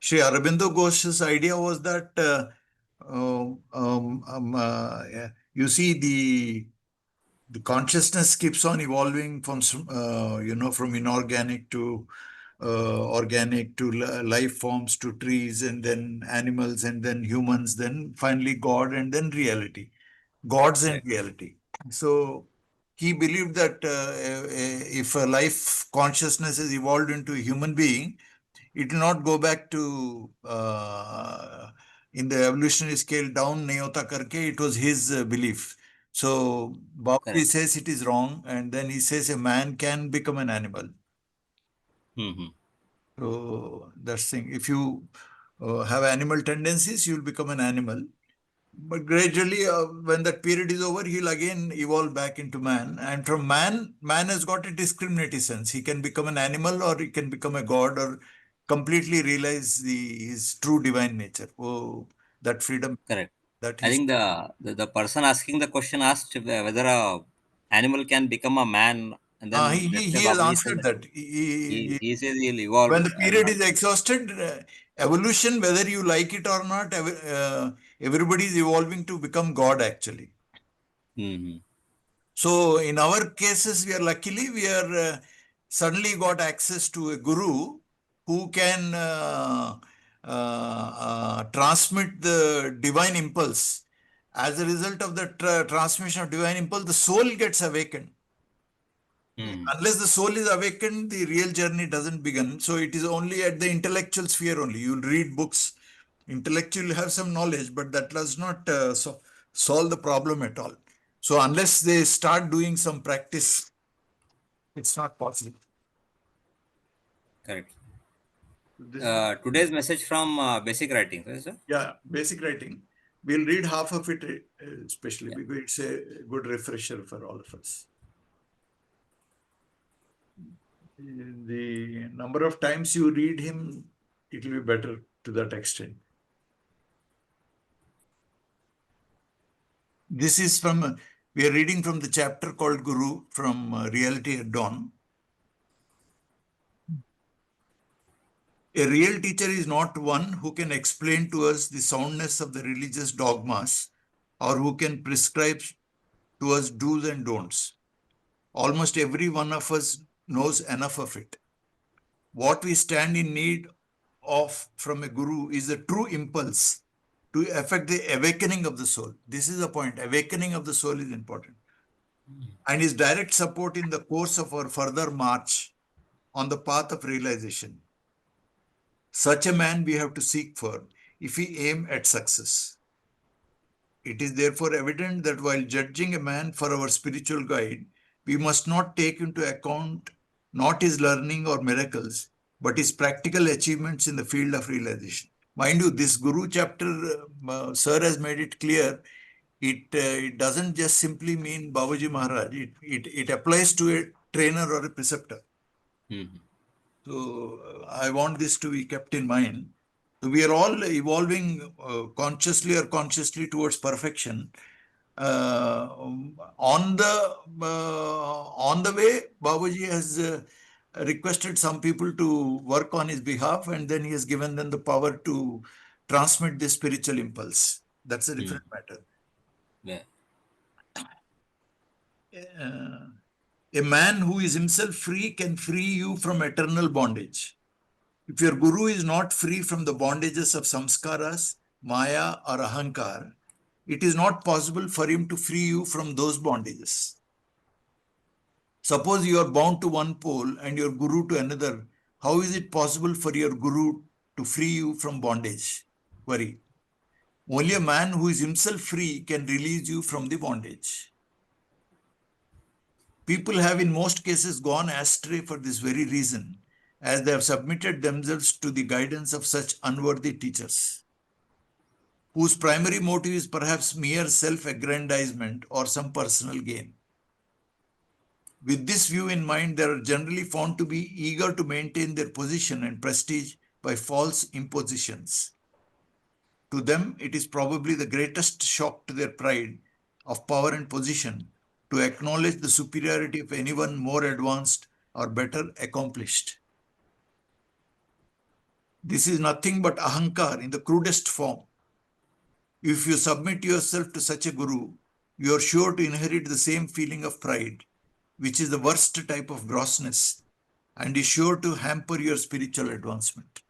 Sri Aurobindo Ghosh's idea was that you see the consciousness keeps on evolving from from inorganic to organic to life forms to trees and then animals and then humans, then finally God and then reality, gods and Correct. reality. So he believed that if a life consciousness is evolved into a human being, it will not go back to in the evolutionary scale down nayota karke. It was his belief. So Babuji Correct. says it is wrong, and then he says a man can become an animal. Hmm. So that's thing. If you have animal tendencies, you'll become an animal. But gradually, when that period is over, he'll again evolve back into man. And from man, man has got a discriminative sense. He can become an animal or he can become a god or completely realize his true divine nature. Oh, that freedom, Correct. that I is. think the person asking the question asked whether a animal can become a man, and He, then he, that's why he has Babuji said answered that that. he says he'll evolve When the and period is exhausted, evolution, whether you like it or not, everybody is evolving to become God actually. hmm. So in our cases, we are suddenly got access to a guru who can transmit the divine impulse. As a result of the transmission of divine impulse, the soul gets awakened. Hmm. Unless the soul is awakened, the real journey doesn't begin. So it is only at the intellectual sphere only. You'll read books, intellectually have some knowledge, but that does not solve the problem at all. So unless they start doing some practice, it's not possible. Correct. This, Today's message from basic writing, right, sir? yeah, basic writing. We'll read half of it, especially Yeah. because it's a good refresher for all of us. The number of times you read him, it will be better to that extent. This is from, we are reading from the chapter called Guru from Reality at Dawn. A real teacher is not one who can explain to us the soundness of the religious dogmas or who can prescribe to us do's and don'ts. Almost every one of us knows enough of it. What we stand in need of from a guru is a true impulse to effect the awakening of the soul. This is the point. Awakening of the soul is important. And his direct support in the course of our further march on the path of realization. Such a man we have to seek for if we aim at success. It is therefore evident that while judging a man for our spiritual guide, we must not take into account not his learning or miracles, but his practical achievements in the field of realization. Mind you, this Guru chapter, Sir has made it clear, it doesn't just simply mean Babuji Maharaj, it applies to a trainer or a preceptor. Hmm. So I want this to be kept in mind. So we are all evolving consciously or consciously towards perfection. On the way, Babaji has requested some people to work on his behalf, and then he has given them the power to transmit this spiritual impulse. That's a Hmm. different matter. Yeah. Uh, a man who is himself free can free you from eternal bondage. If your guru is not free from the bondages of samskaras, maya, or ahankar, it is not possible for him to free you from those bondages. Suppose you are bound to one pole and your guru to another. How is it possible for your guru to free you from bondage? Query. Only a man who is himself free can release you from the bondage. People have in most cases gone astray for this very reason, as they have submitted themselves to the guidance of such unworthy teachers, whose primary motive is perhaps mere self-aggrandizement or some personal gain. With this view in mind, they are generally found to be eager to maintain their position and prestige by false impositions. To them, it is probably the greatest shock to their pride of power and position to acknowledge the superiority of anyone more advanced or better accomplished. This is nothing but ahankar in the crudest form. If you submit yourself to such a guru, you are sure to inherit the same feeling of pride, which is the worst type of grossness and is sure to hamper your spiritual advancement.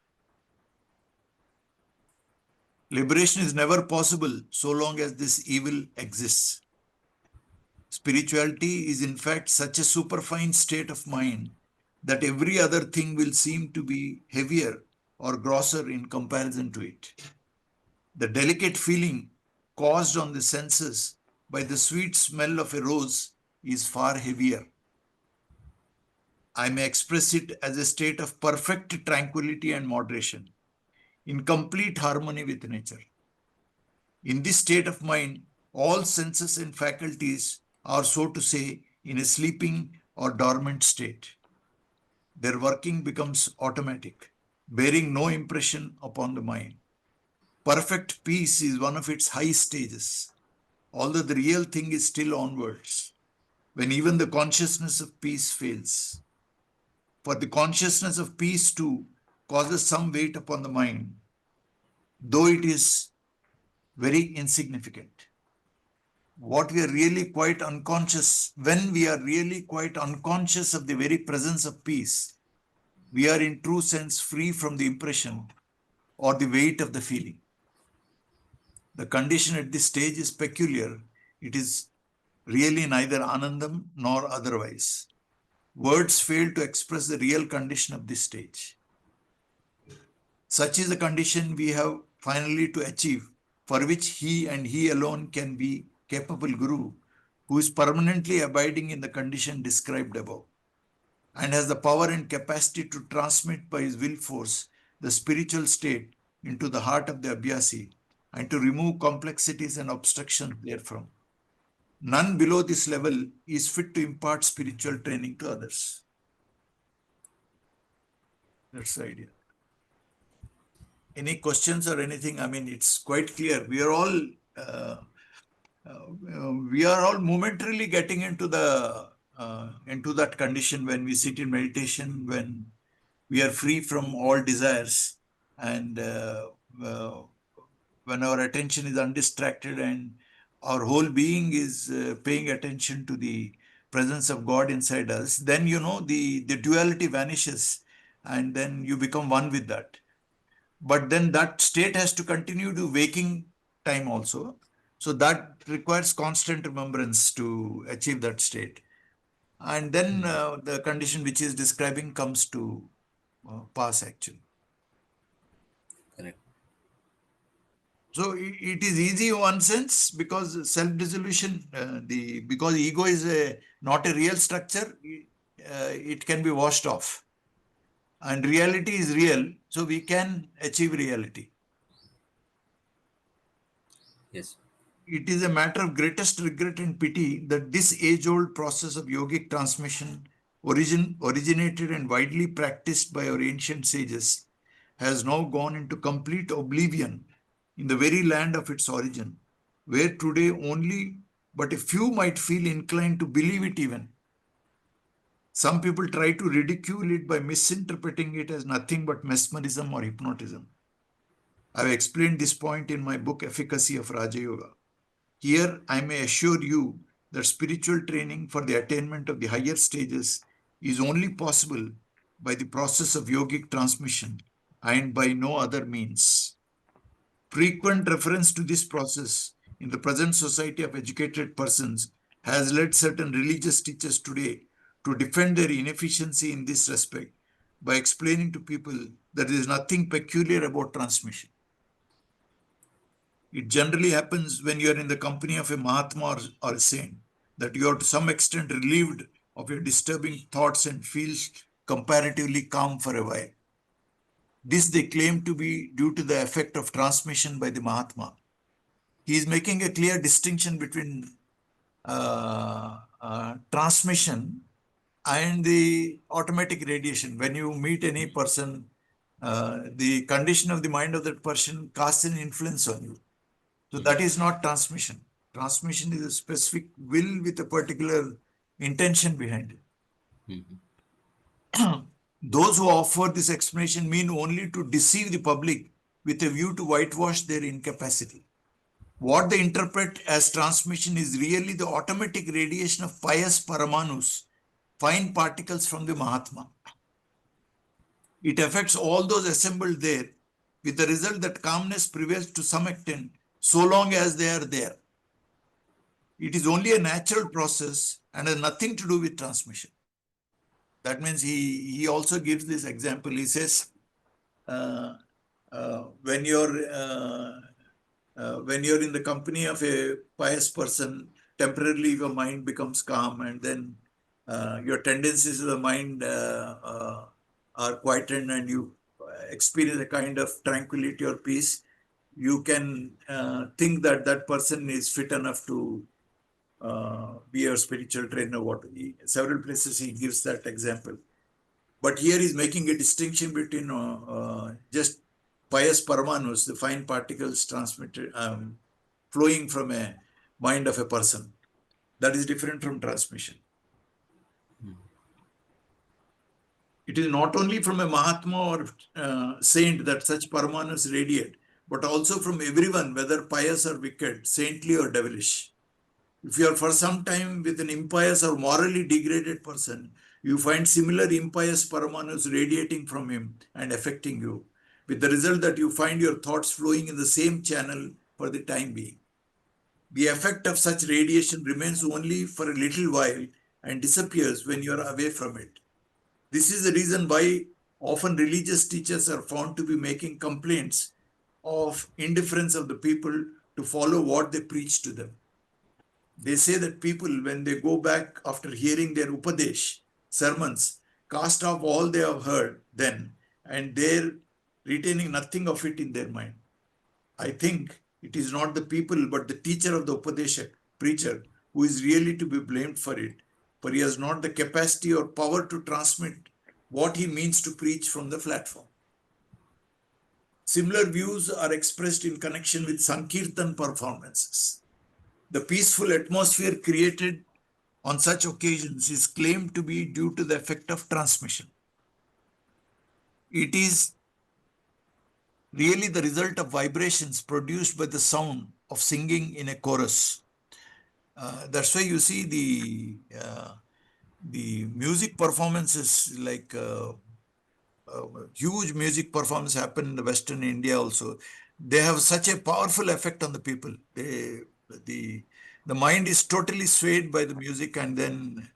Liberation is never possible so long as this evil exists. Spirituality is in fact such a superfine state of mind that every other thing will seem to be heavier or grosser in comparison to it. The delicate feeling caused on the senses by the sweet smell of a rose is far heavier. I may express it as a state of perfect tranquility and moderation, in complete harmony with nature. In this state of mind, all senses and faculties are, so to say, in a sleeping or dormant state. Their working becomes automatic, bearing no impression upon the mind. Perfect peace is one of its high stages, although the real thing is still onwards, when even the consciousness of peace fails. For the consciousness of peace too causes some weight upon the mind, though it is very insignificant. What we are really quite unconscious, when we are really quite unconscious of the very presence of peace, we are in true sense free from the impression or the weight of the feeling. The condition at this stage is peculiar. It is really neither anandam nor otherwise. Words fail to express the real condition of this stage. Such is the condition we have finally to achieve, for which he and he alone can be capable guru, who is permanently abiding in the condition described above, and has the power and capacity to transmit by his will force the spiritual state into the heart of the abhyasi and to remove complexities and obstructions therefrom. None below this level is fit to impart spiritual training to others. That's the idea. Any questions or anything? I mean, it's quite clear. We are all momentarily getting into that condition when we sit in meditation, when we are free from all desires, and when our attention is undistracted and our whole being is paying attention to the presence of God inside us, then the duality vanishes, and then you become one with that. But then that state has to continue to waking time also. So that requires constant remembrance to achieve that state. And then the condition which is describing comes to pass actually. Correct. So it is easy in one sense because self-dissolution, because ego is not a real structure, it can be washed off. And reality is real, so we can achieve reality. Yes. It is a matter of greatest regret and pity that this age-old process of yogic transmission, originated and widely practiced by our ancient sages, has now gone into complete oblivion in the very land of its origin, where today only but a few might feel inclined to believe it even. Some people try to ridicule it by misinterpreting it as nothing but mesmerism or hypnotism. I have explained this point in my book, Efficacy of Raja Yoga. Here, I may assure you that spiritual training for the attainment of the higher stages is only possible by the process of yogic transmission and by no other means. Frequent reference to this process in the present society of educated persons has led certain religious teachers today to defend their inefficiency in this respect by explaining to people that there is nothing peculiar about transmission. It generally happens when you are in the company of a Mahatma or a saint, that you are to some extent relieved of your disturbing thoughts and feel comparatively calm for a while. This they claim to be due to the effect of transmission by the Mahatma. He is making a clear distinction between transmission and the automatic radiation. When you meet any person, the condition of the mind of that person casts an influence on you. So that is not transmission. Transmission is a specific will with a particular intention behind it. Those who offer this explanation mean only to deceive the public with a view to whitewash their incapacity. What they interpret as transmission is really the automatic radiation of pious Paramanus, fine particles from the Mahatma. It affects all those assembled there, with the result that calmness prevails to some extent, so long as they are there. It is only a natural process and has nothing to do with transmission. That means he also gives this example. He says, when you're in the company of a pious person, temporarily your mind becomes calm, and then your tendencies of the mind are quietened, and you experience a kind of tranquility or peace. You can think that that person is fit enough to be a spiritual trainer. Several places he gives that example. But here he's making a distinction between just pious Paramanus, the fine particles transmitted, flowing from a mind of a person. That is different from transmission. It is not only from a Mahatma or saint that such Paramanus radiate, but also from everyone, whether pious or wicked, saintly or devilish. If you are for some time with an impious or morally degraded person, you find similar impious Paramanus radiating from him and affecting you, with the result that you find your thoughts flowing in the same channel for the time being. The effect of such radiation remains only for a little while and disappears when you are away from it. This is the reason why often religious teachers are found to be making complaints of indifference of the people to follow what they preach to them. They say that people, when they go back after hearing their Upadesh, sermons, cast off all they have heard then, and they're retaining nothing of it in their mind. I think it is not the people, but the teacher of the Upadeshak, preacher, who is really to be blamed for it, for he has not the capacity or power to transmit what he means to preach from the platform. Similar views are expressed in connection with Sankirtan performances. The peaceful atmosphere created on such occasions is claimed to be due to the effect of transmission. It is really the result of vibrations produced by the sound of singing in a chorus. That's why you see the music performances, like huge music performance happen in the Western India also. They have such a powerful effect on the people. The mind is totally swayed by the music, and then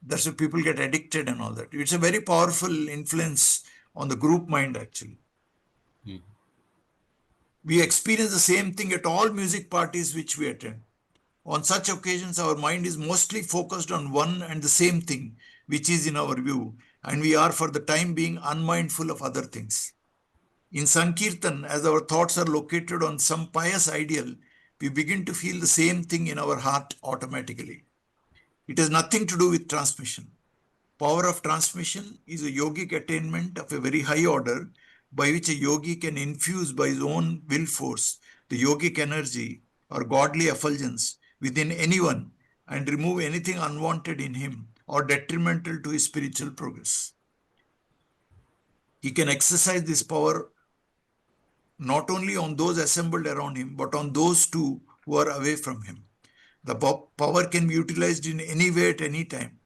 that's why people get addicted and all that. It's a very powerful influence on the group mind, actually. We experience the same thing at all music parties which we attend. On such occasions, our mind is mostly focused on one and the same thing, which is in our view, and we are for the time being unmindful of other things. In Sankirtan, as our thoughts are located on some pious ideal, we begin to feel the same thing in our heart automatically. It has nothing to do with transmission. Power of transmission is a yogic attainment of a very high order by which a yogi can infuse by his own will force the yogic energy or godly effulgence within anyone and remove anything unwanted in him or detrimental to his spiritual progress. He can exercise this power not only on those assembled around him, but on those too who are away from him. The power can be utilized in any way at any time.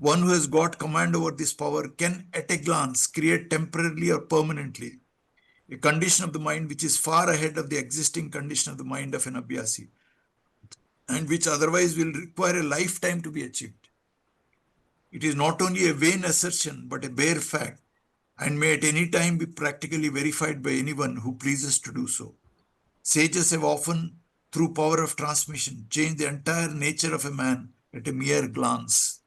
One who has got command over this power can at a glance create temporarily or permanently a condition of the mind which is far ahead of the existing condition of the mind of an abhyasi, and which otherwise will require a lifetime to be achieved. It is not only a vain assertion, but a bare fact, and may at any time be practically verified by anyone who pleases to do so. Sages have often, through power of transmission, changed the entire nature of a man at a mere glance.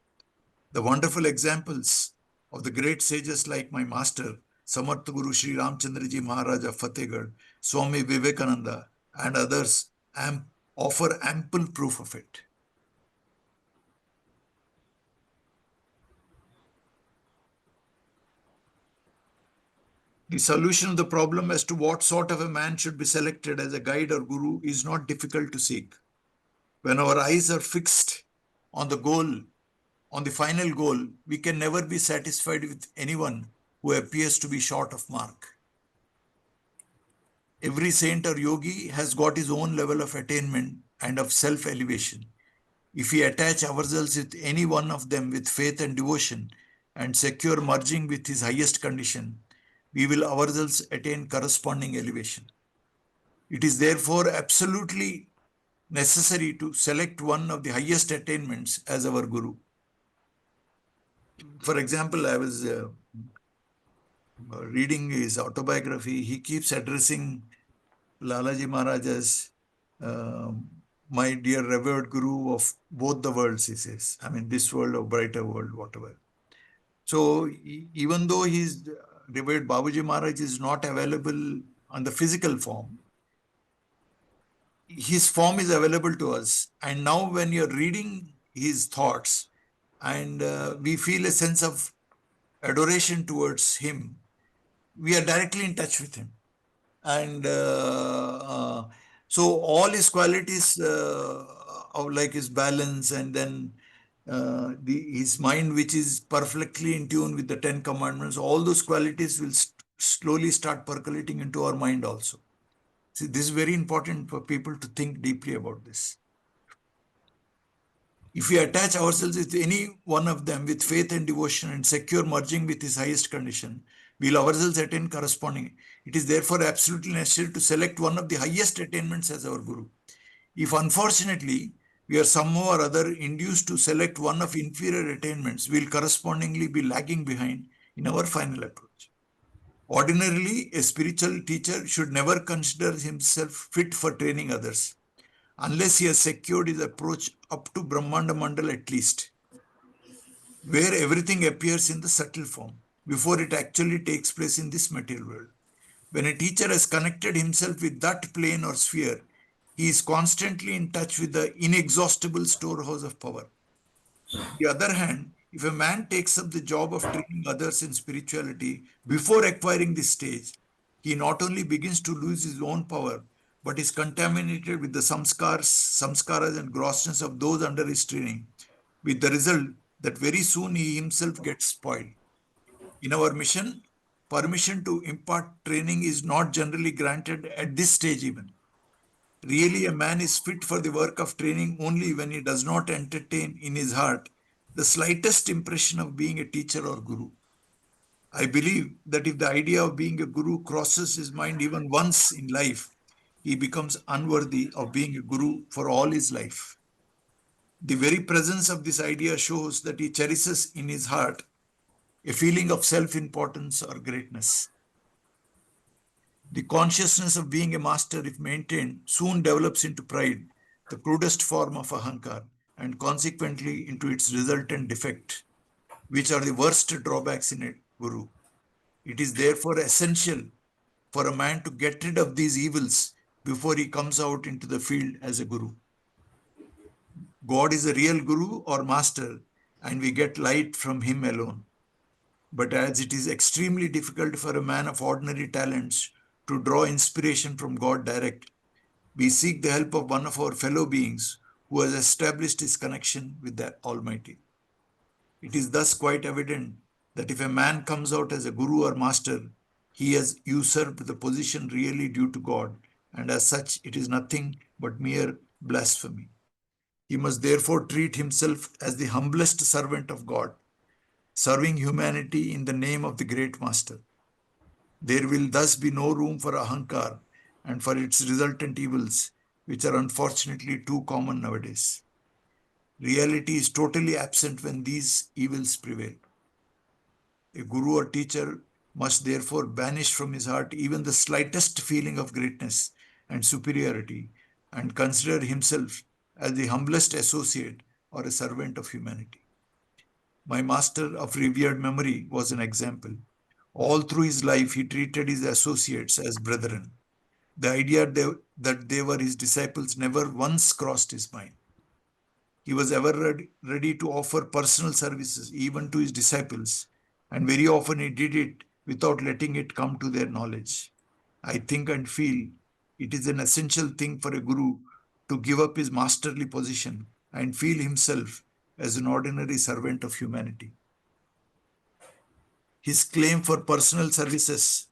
The wonderful examples of the great sages like my master, Samartha Guru Sri Ramchandraji Maharaj of Fatehgarh, Swami Vivekananda, and others offer ample proof of it. The solution of the problem as to what sort of a man should be selected as a guide or guru is not difficult to seek. When our eyes are fixed on the goal, on the final goal, we can never be satisfied with anyone who appears to be short of mark. Every saint or yogi has got his own level of attainment and of self-elevation. If we attach ourselves with any one of them with faith and devotion and secure merging with his highest condition, we will ourselves attain corresponding elevation. It is therefore absolutely necessary to select one of the highest attainments as our guru. For example, I was reading his autobiography. He keeps addressing Lalaji Maharaj as uh, my dear revered guru of both the worlds, he says. I mean, this world or brighter world, whatever. So even though he's revered Babuji Maharaj is not available on the physical form, his form is available to us. And now when you're reading his thoughts, and we feel a sense of adoration towards him, we are directly in touch with him. And so all his qualities of like his balance, and then his mind, which is perfectly in tune with the 10 commandments, all those qualities will slowly start percolating into our mind also. See, this is very important for people to think deeply about this. If we attach ourselves with any one of them with faith and devotion and secure merging with his highest condition, we'll ourselves attain corresponding. It is therefore absolutely necessary to select one of the highest attainments as our guru. If unfortunately we are somehow or other induced to select one of inferior attainments, we'll correspondingly be lagging behind in our final approach. Ordinarily, a spiritual teacher should never consider himself fit for training others, unless he has secured his approach up to Brahmanda Mandal at least, where everything appears in the subtle form, before it actually takes place in this material world. When a teacher has connected himself with that plane or sphere, he is constantly in touch with the inexhaustible storehouse of power. On the other hand, if a man takes up the job of training others in spirituality before acquiring this stage, he not only begins to lose his own power, but is contaminated with the samskaras and grossness of those under his training, with the result that very soon he himself gets spoiled. In our mission, permission to impart training is not generally granted at this stage even. Really, a man is fit for the work of training only when he does not entertain in his heart the slightest impression of being a teacher or guru. I believe that if the idea of being a guru crosses his mind even once in life, he becomes unworthy of being a guru for all his life. The very presence of this idea shows that he cherishes in his heart a feeling of self-importance or greatness. The consciousness of being a master, if maintained, soon develops into pride, the crudest form of ahankar, and consequently into its resultant defect, which are the worst drawbacks in a guru. It is therefore essential for a man to get rid of these evils before he comes out into the field as a guru. God is a real guru or master, and we get light from him alone. But as it is extremely difficult for a man of ordinary talents to draw inspiration from God direct, we seek the help of one of our fellow beings who has established his connection with the Almighty. It is thus quite evident that if a man comes out as a guru or master, he has usurped the position really due to God, and as such, it is nothing but mere blasphemy. He must therefore treat himself as the humblest servant of God, serving humanity in the name of the great master. There will thus be no room for ahankar and for its resultant evils, which are unfortunately too common nowadays. Reality is totally absent when these evils prevail. A guru or teacher must therefore banish from his heart even the slightest feeling of greatness and superiority, and consider himself as the humblest associate or a servant of humanity. My master of revered memory was an example. All through his life, he treated his associates as brethren. The idea that they were his disciples never once crossed his mind. He was ever ready to offer personal services, even to his disciples, and very often he did it without letting it come to their knowledge. I think and feel it is an essential thing for a guru to give up his masterly position and feel himself as an ordinary servant of humanity. His claim for personal services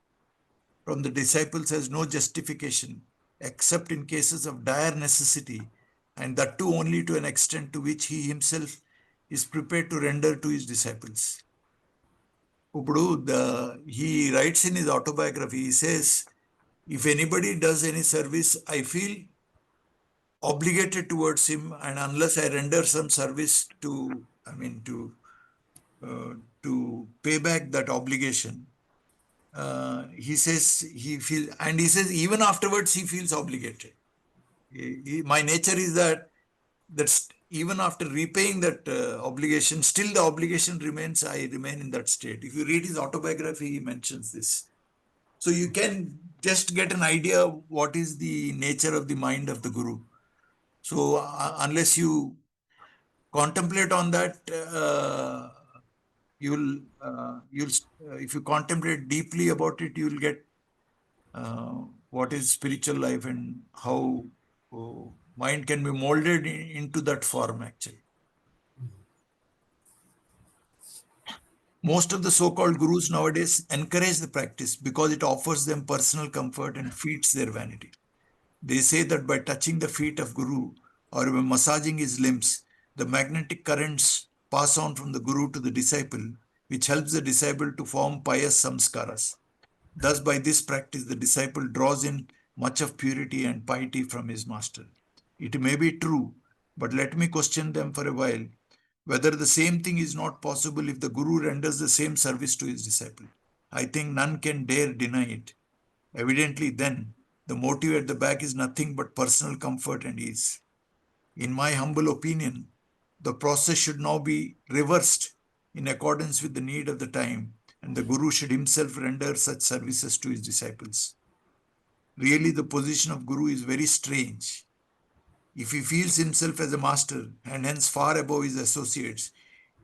from the disciples has no justification except in cases of dire necessity, and that too only to an extent to which he himself is prepared to render to his disciples. He writes in his autobiography, he says, if anybody does any service, I feel obligated towards him, and unless I render some service uh, to pay back that obligation, he says he says even afterwards he feels obligated. My nature is that even after repaying that obligation, still the obligation remains. I remain in that state. If you read his autobiography, he mentions this. So you can just get an idea of what is the nature of the mind of the guru. So unless you contemplate on that, you'll if you contemplate deeply about it, you'll get uh, what is spiritual life and how mind can be molded into that form actually. Most of the so-called gurus nowadays encourage the practice because it offers them personal comfort and feeds their vanity. They say that by touching the feet of Guru or by massaging his limbs, the magnetic currents pass on from the Guru to the disciple, which helps the disciple to form pious samskaras. Thus, by this practice, the disciple draws in much of purity and piety from his master. It may be true, but let me question them for a while whether the same thing is not possible if the Guru renders the same service to his disciple. I think none can dare deny it. Evidently, then, the motive at the back is nothing but personal comfort and ease. In my humble opinion, the process should now be reversed in accordance with the need of the time, and the Guru should himself render such services to his disciples. Really, the position of Guru is very strange. If he feels himself as a master and hence far above his associates,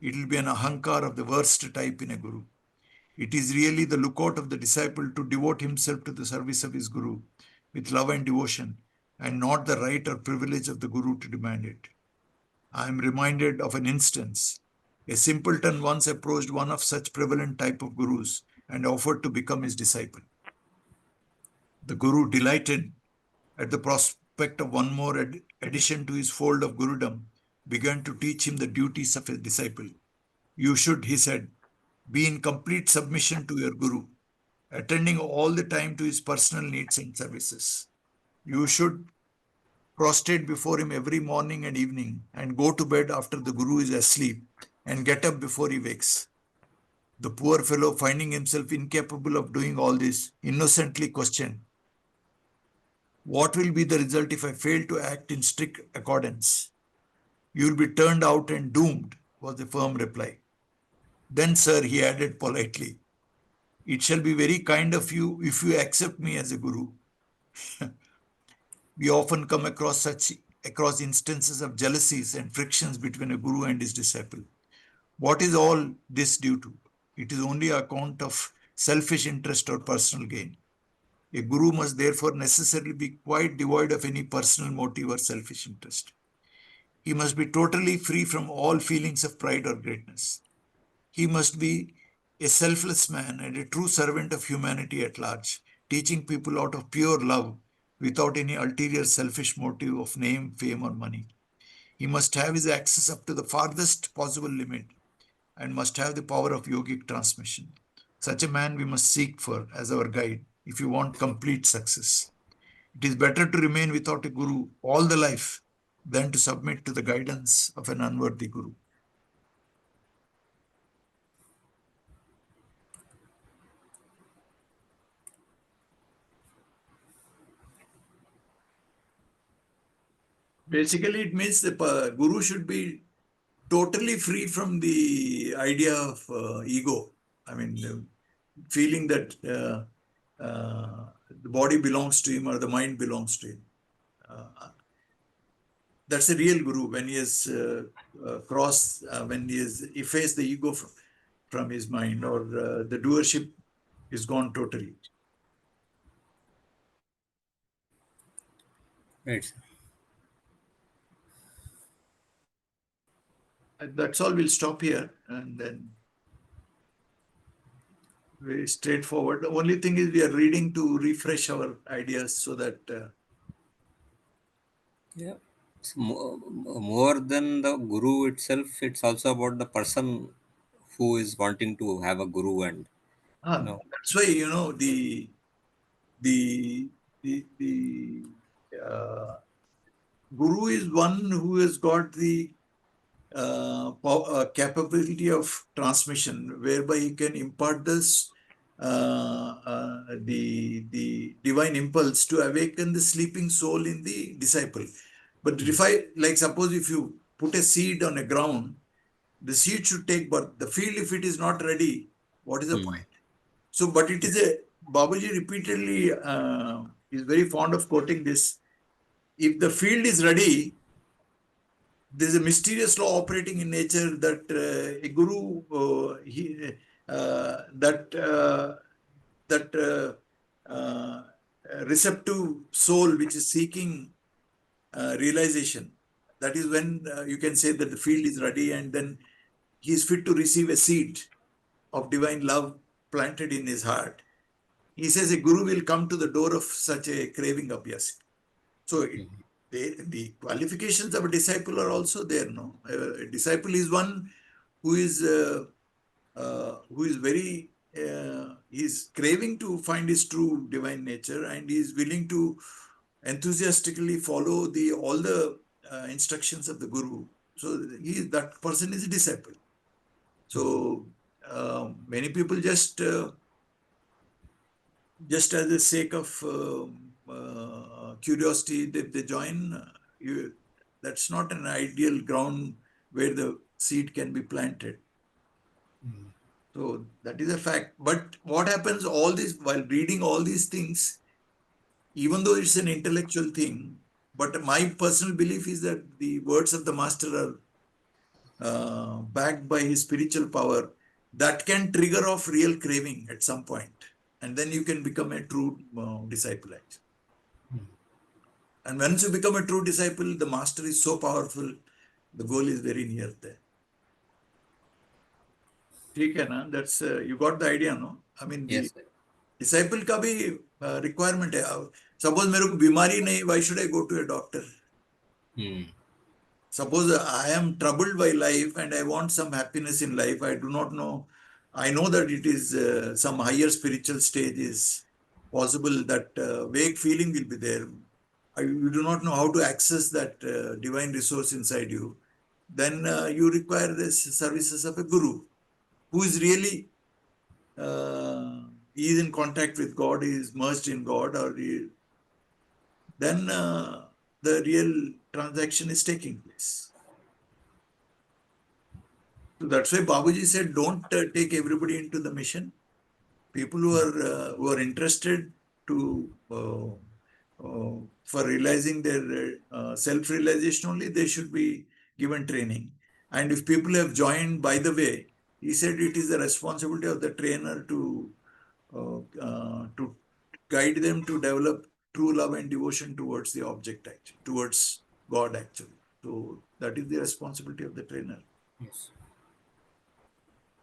it will be an ahankar of the worst type in a Guru. It is really the lookout of the disciple to devote himself to the service of his Guru with love and devotion, and not the right or privilege of the Guru to demand it. I am reminded of an instance. A simpleton once approached one of such prevalent type of gurus and offered to become his disciple. The Guru, delighted at the prospect of one more addition to his fold of Gurudom, began to teach him the duties of a disciple. You should, he said, be in complete submission to your Guru, attending all the time to his personal needs and services. You should prostrate before him every morning and evening and go to bed after the Guru is asleep and get up before he wakes. The poor fellow, finding himself incapable of doing all this, innocently questioned, what will be the result if I fail to act in strict accordance? You will be turned out and doomed, was the firm reply. Then, sir, he added politely, it shall be very kind of you if you accept me as a Guru. We often come across instances of jealousies and frictions between a Guru and his disciple. What is all this due to? It is only on account of selfish interest or personal gain. A Guru must therefore necessarily be quite devoid of any personal motive or selfish interest. He must be totally free from all feelings of pride or greatness. He must be a selfless man and a true servant of humanity at large, teaching people out of pure love without any ulterior selfish motive of name, fame, or money. He must have his access up to the farthest possible limit and must have the power of yogic transmission. Such a man we must seek for as our guide if we want complete success. It is better to remain without a guru all the life than to submit to the guidance of an unworthy guru. Basically, it means the guru should be totally free from the idea of ego. I mean, feeling that the body belongs to him or the mind belongs to him. That's a real guru when he has when he has effaced the ego from his mind, or the doership is gone totally. Right, sir. That's all. We'll stop here and then very straightforward. The only thing is we are reading to refresh our ideas so that Yeah. So more than the guru itself, it's also about the person who is wanting to have a guru, and you know. that's why the the uh, guru is one who has got the capability of transmission, whereby he can impart this the divine impulse to awaken the sleeping soul in the disciple. But if I, like, suppose if you put a seed on a ground, the seed should take birth. The field, if it is not ready, what is the Mm. point? So, but it is a Babuji repeatedly is very fond of quoting this. If the field is ready, there is a mysterious law operating in nature that a guru that uh, receptive soul which is seeking realization, that is when you can say that the field is ready, and then he is fit to receive a seed of divine love planted in his heart. He says a guru will come to the door of such a craving abhyas. So the qualifications of a disciple are also there. No, a disciple is one who is very he's craving to find his true divine nature, and he is willing to enthusiastically follow the all the instructions of the guru. So that person is a disciple. So many people just as a sake of curiosity, they join. You, that's not an ideal ground where the seed can be planted. So that is a fact. But what happens all this while reading all these things, even though it's an intellectual thing, but my personal belief is that the words of the master are backed by his spiritual power that can trigger off real craving at some point, and then you can become a true disciple. Actually. And once you become a true disciple, the master is so powerful, the goal is very near there. ठीक है ना? That's you got the idea, no? I mean the Yes. disciple का भी requirement है. Suppose मेरे को बीमारी नहीं, why should I go to a doctor? Hmm. Suppose I am troubled by life and I want some happiness in life. I do not know. I know that it is some higher spiritual stage is possible, that vague feeling will be there. You do not know how to access that divine resource inside you. Then you require the services of a guru who is really he is in contact with God, he is merged in God, or then the real transaction is taking place. So that's why Babuji said, don't take everybody into the mission. People who are interested to for realizing their self-realization only, they should be given training. And if people have joined by the way, he said it is the responsibility of the trainer to guide them to develop true love and devotion towards the object, actually, towards God, actually. So that is the responsibility of the trainer. Yes.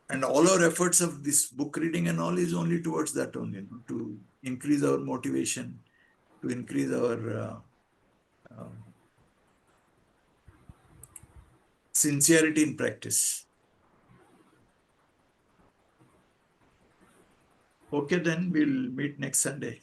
And all our efforts of this book reading and all is only towards that only, to increase our motivation, to increase our sincerity in practice. Okay, then we'll meet next Sunday.